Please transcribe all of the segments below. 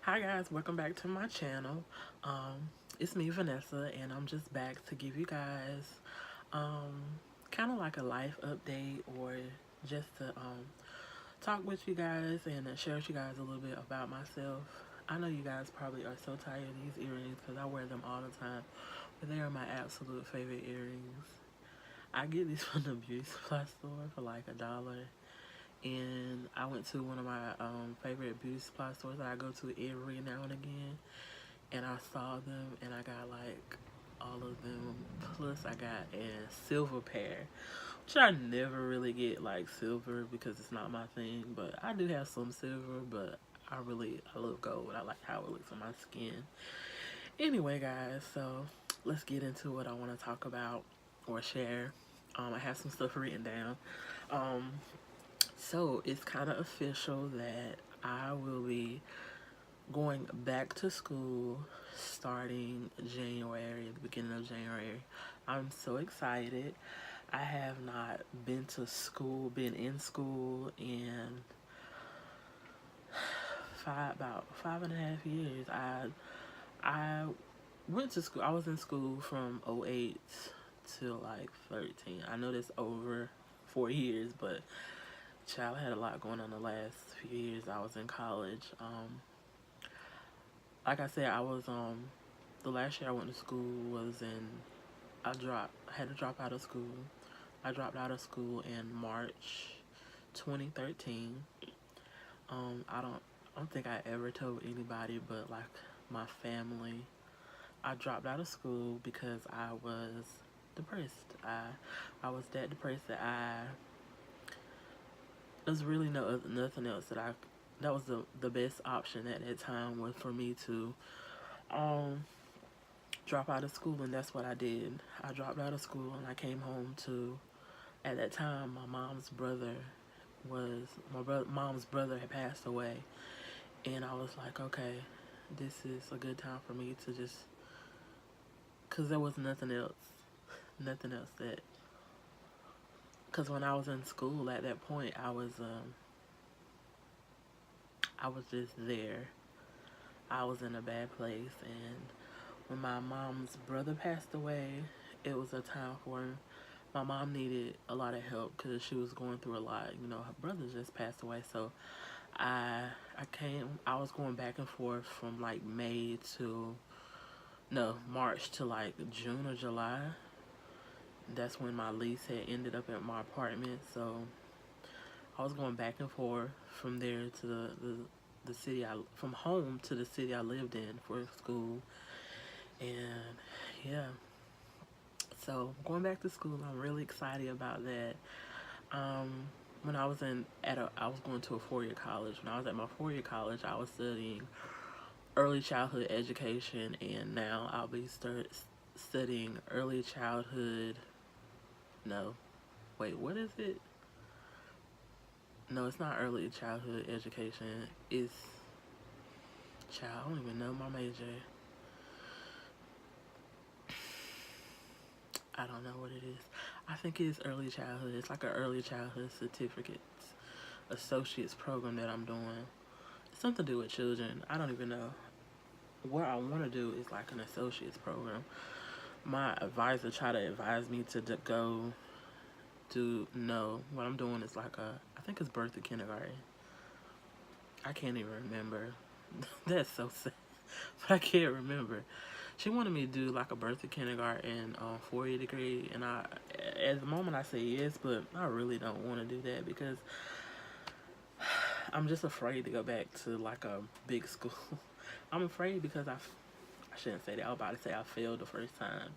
Hi guys, welcome back to my channel. It's me, Vanessa, and I'm just back to give you guys um, kind of like a life update, or just to talk with you guys and share with you guys a little bit about myself. I know you guys probably are so tired of these earrings because I wear them all the time, but they are my absolute favorite earrings. I get these from the beauty supply store for like $1. And I went to one of my favorite beauty supply stores that I go to every now and again, and I saw them and I got like all of them, plus I got a silver pair, which I never really get like silver because it's not my thing, but I do have some silver. But I love gold. I like how it looks on my skin. Anyway guys, so let's get into what I want to talk about or share. I have some stuff written down. um so it's kind of official that I will be going back to school starting January, the beginning of January. I'm so excited. I have not been in school in about 5.5 years. I went to school. I was in school from '08 to like 13. I know that's over 4 years, but child, I had a lot going on the last few years. I was in college. Like I said, I was the last year I went to school was in I had to drop out of school. I dropped out of school in March 2013. I don't think I ever told anybody but like my family. I dropped out of school because I was depressed. I was that depressed that there's really nothing else that was the best option at that time, was for me to um drop out of school, and that's what I did. I dropped out of school and I came home to, at that time, mom's brother had passed away, and I was like, okay, this is a good time for me to just, cuz there was nothing else that, cuz when I was in school at that point, I was just there. I was in a bad place, and when my mom's brother passed away, it was a time for my mom needed a lot of help because she was going through a lot. You know, her brother just passed away, so I was going back and forth from like March to like June or July. That's when my lease had ended up at my apartment, so I was going back and forth from there to the city from home to the city I lived in for school. And yeah, so going back to school, I'm really excited about that. Um, when I was I was going to a 4-year college. When I was at my 4-year college, I was studying early childhood education, and now I'll be studying early childhood. No, wait, what is it? No, it's not early childhood education. It's child. I don't even know my major. I don't know what it is. I think it's early childhood. It's like an early childhood certificate associate's program that I'm doing. It's something to do with children. I don't even know. What I want to do is like an associate's program. My advisor tried to advise me to go do, no, what I'm doing is like I think it's birth to kindergarten. I can't even remember. That's so sad. But I can't remember. She wanted me to do like a birth to kindergarten 4-year degree, and at the moment I say yes, but I really don't want to do that because I'm just afraid to go back to like a big school. I'm afraid because I shouldn't say that. I was about to say I failed the first time.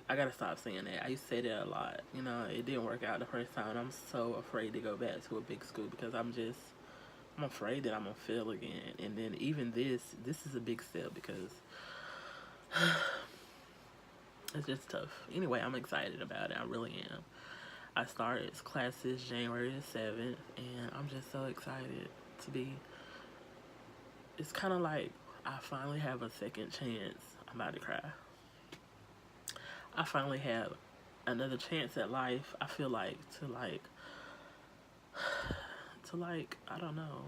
I gotta stop saying that. I used to say that a lot. You know, it didn't work out the first time, and I'm so afraid to go back to a big school because I'm afraid that I'm gonna fail again. And then even this is a big step because it's just tough. Anyway, I'm excited about it. I really am. I started classes January the 7th, and I'm just so excited to be. It's kind of like I finally have a second chance. I'm about to cry. I finally have another chance at life. I feel like to like I don't know.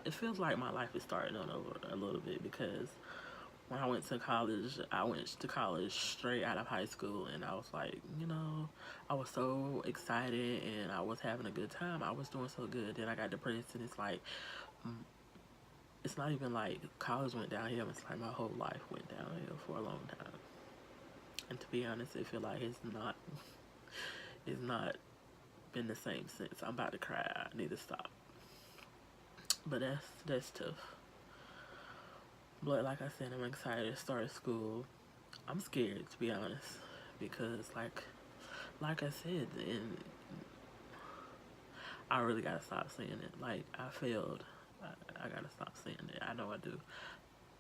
it feels like my life is starting on over a little bit, because when I went to college straight out of high school, and I was like, I was so excited and I was having a good time. I was doing so good. Then I got depressed, and it's like, mm, it's not even like college went downhill. It's like my whole life went downhill for a long time. And to be honest, I feel like it's not been the same since. I'm about to cry. I need to stop. But that's tough. But like I said, I'm excited to start school. I'm scared, to be honest, because like I said, and I really gotta stop saying it. Like, I failed. I gotta stop saying it. I know I do.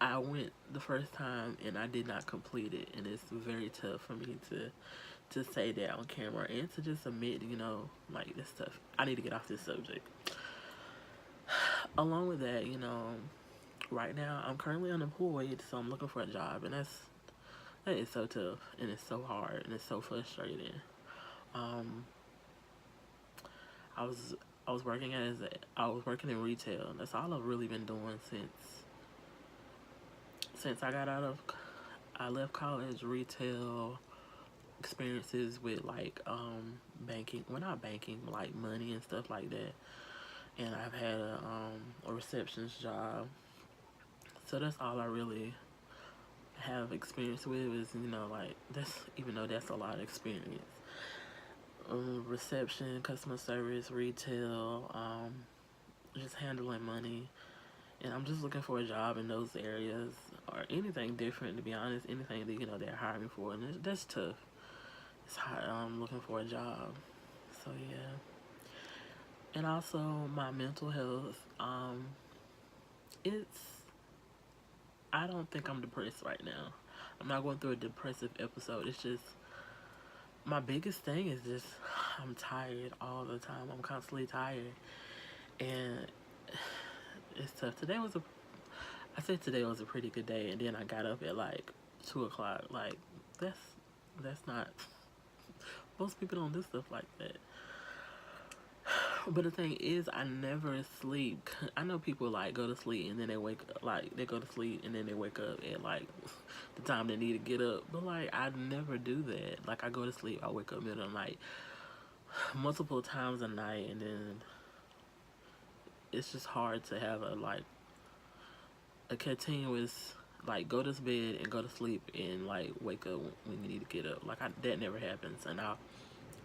I went the first time and I did not complete it, and it's very tough for me to say that on camera and to just admit, like, this stuff. I need to get off this subject. Along with that, right now I'm currently unemployed, so I'm looking for a job, and that is so tough, and it's so hard, and it's so frustrating. Um, I was I was working in retail, and that's all I've really been doing since I left college. Retail experiences with, like, banking, well, not banking, like money and stuff like that. And I've had a receptionist job, so that's all I really have experience with, is, like, that's, even though that's a lot of experience. Reception, customer service, retail, just handling money. And I'm just looking for a job in those areas, or anything different, to be honest. Anything that, they're hiring for, and that's tough. It's hard. Looking for a job. So yeah. And also my mental health. It's I don't think I'm depressed right now. I'm not going through a depressive episode. It's just, my biggest thing is just, I'm tired all the time. I'm constantly tired, and it's tough. I said today was a pretty good day, and then I got up at like 2 o'clock. Like, that's not. Most people don't do stuff like that. But the thing is, I never sleep. I know people, like, go to sleep and then they wake up, like, they go to sleep and then they wake up at, like, the time they need to get up. But, like, I never do that. Like, I go to sleep, I wake up middle of the night multiple times a night, and then it's just hard to have a continuous, like, go to bed and go to sleep and, like, wake up when you need to get up. Like, that never happens, and I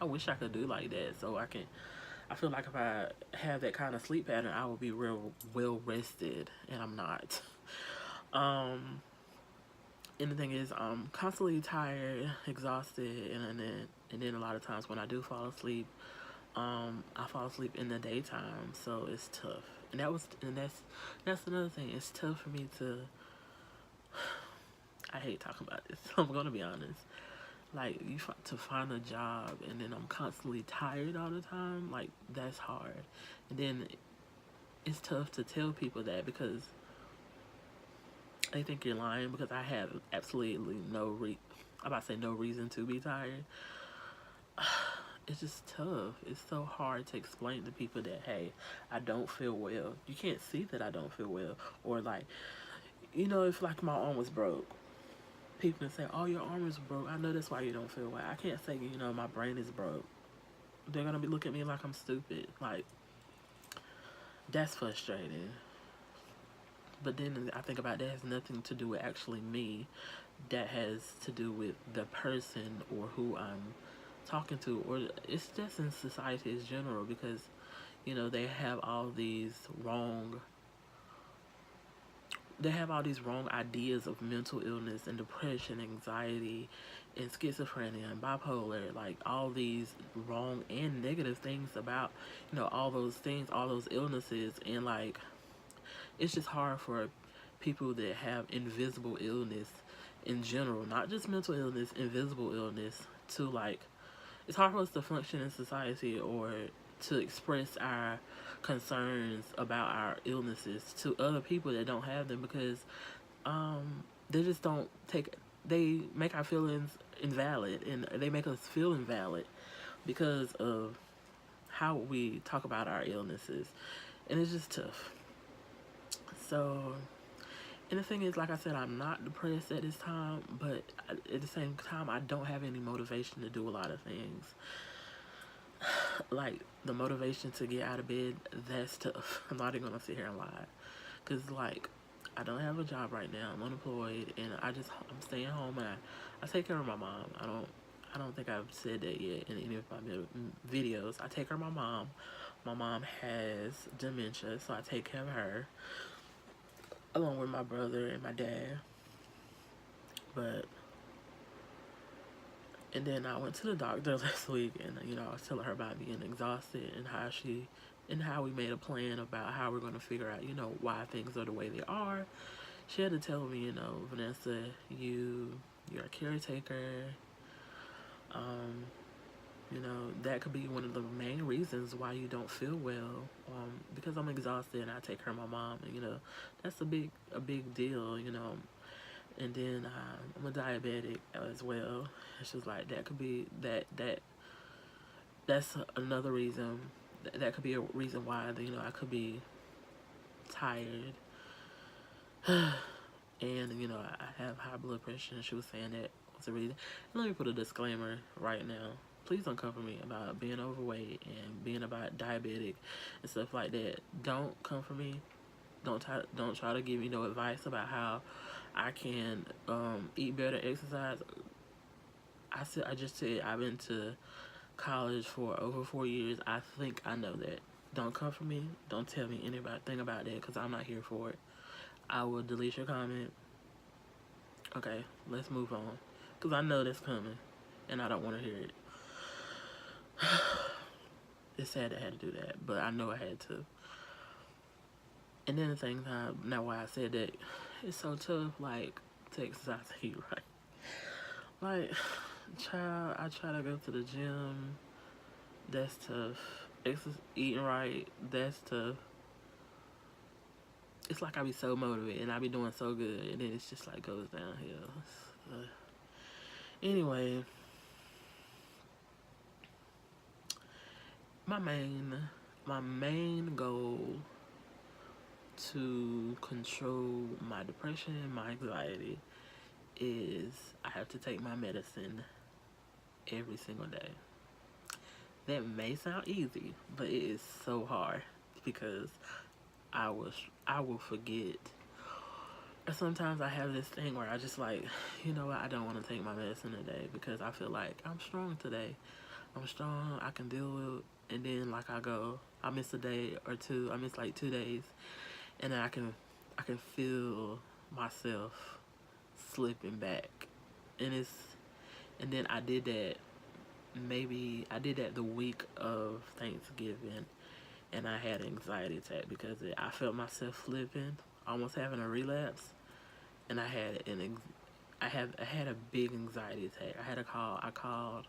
wish I could do like that, so I feel like if I have that kind of sleep pattern, I will be real well rested, and I'm not. And the thing is, I'm constantly tired, exhausted, and then a lot of times when I do fall asleep, I fall asleep in the daytime, so it's tough. And that's another thing. It's tough for me to. I hate talking about this. I'm gonna be honest. Like, to find a job, and then I'm constantly tired all the time. Like, that's hard. And then it's tough to tell people that, because they think you're lying, because I have absolutely I'm about to say no reason to be tired. It's just tough. It's so hard to explain to people that, hey, I don't feel well. You can't see that I don't feel well. Or, like, if, like, my arm was broke, people can say, oh, your arm is broke. I know that's why you don't feel well. I can't say, my brain is broke. They're going to look at me like I'm stupid. Like, that's frustrating. But then I think about, that has nothing to do with actually me. That has to do with the person or who I'm talking to. Or it's just in society in general, because, they have all these wrong ideas of mental illness and depression, anxiety, and schizophrenia and bipolar, like, all these wrong and negative things about, all those things, all those illnesses. And, like, it's just hard for people that have invisible illness in general, not just mental illness, invisible illness, to, like, it's hard for us to function in society, or to express our concerns about our illnesses to other people that don't have them, because they just don't they make our feelings invalid, and they make us feel invalid because of how we talk about our illnesses. And it's just tough. So, and the thing is, like I said, I'm not depressed at this time, but at the same time, I don't have any motivation to do a lot of things. Like, the motivation to get out of bed, that's tough. I'm not even gonna sit here and lie. Because, like, I don't have a job right now. I'm unemployed, and I'm staying home, and I take care of my mom. I don't think I've said that yet in any of my videos. I take care of my mom. My mom has dementia, so I take care of her, along with my brother and my dad. But, and then I went to the doctor last week, and I was telling her about being exhausted and how we made a plan about how we're going to figure out, why things are the way they are. She had to tell me, Vanessa, you're a caretaker. Um, that could be one of the main reasons why you don't feel well. Because I'm exhausted and I take care of my mom, and that's a big deal. And then I'm a diabetic as well. It's just like that could be that's another reason. That could be a reason why I could be tired. And I have high blood pressure, and she was saying that was a reason. And let me put a disclaimer right now. Please don't come for me about being overweight and being about diabetic and stuff like that. Don't come for me. Don't try to give me no advice about how I can eat better, exercise. I just said I've been to college for over 4 years. I think I know that. Don't come for me. Don't tell me anything about that, because I'm not here for it. I will delete your comment. Okay, let's move on, because I know that's coming, and I don't want to hear it. It's sad I had to do that, but I know I had to. And then the thing, now why I said that, it's so tough, like, to exercise and eat right. Like, child, I try to go to the gym. That's tough. Eating right, that's tough. It's like I be so motivated and I be doing so good, and then it's just like goes downhill. Anyway, my main goal to control my depression and my anxiety is I have to take my medicine every single day. That may sound easy, but it is so hard, because I will forget. Or sometimes I have this thing where I just like, you know what, I don't want to take my medicine today because I feel like I'm strong today. I'm strong, I can deal with it. And then like I miss a day or two, I miss like 2 days, and then I can feel myself slipping back. And then I did that the week of Thanksgiving, and I had an anxiety attack because I felt myself slipping, almost having a relapse, and I had a big anxiety attack. I called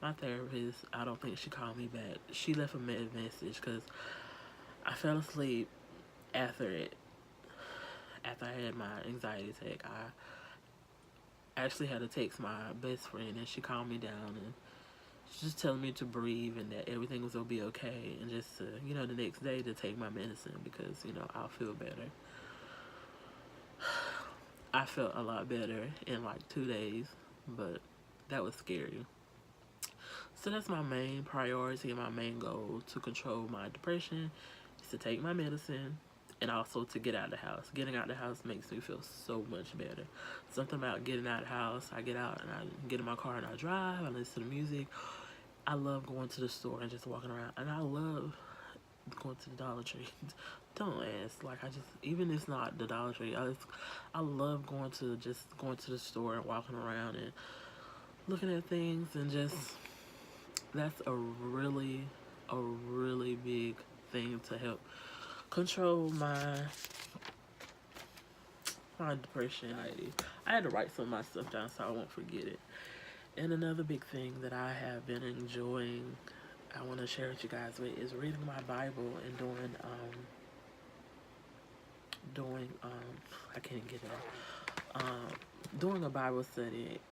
my therapist. I don't think she called me back. She left a message because I fell asleep after I had my anxiety attack. I actually had to text my best friend, and she calmed me down, and she's just telling me to breathe and that everything was gonna be okay, and just to, the next day to take my medicine because, I'll feel better. I felt a lot better in like 2 days, but that was scary. So that's my main priority and my main goal, to control my depression, is to take my medicine, and also to get out of the house. Getting out of the house makes me feel so much better. Something about getting out of the house. I get out and I get in my car and I drive. I listen to music. I love going to the store and just walking around. And I love going to the Dollar Tree. Don't ask. Like, even if it's not the Dollar Tree, I love going to the store and walking around and looking at things, and just, that's a really big thing to help control my depression. I had to write some of my stuff down so I won't forget it. And another big thing that I have been enjoying, I want to share with you guys with, is reading my Bible and doing I can't get it. Doing a Bible study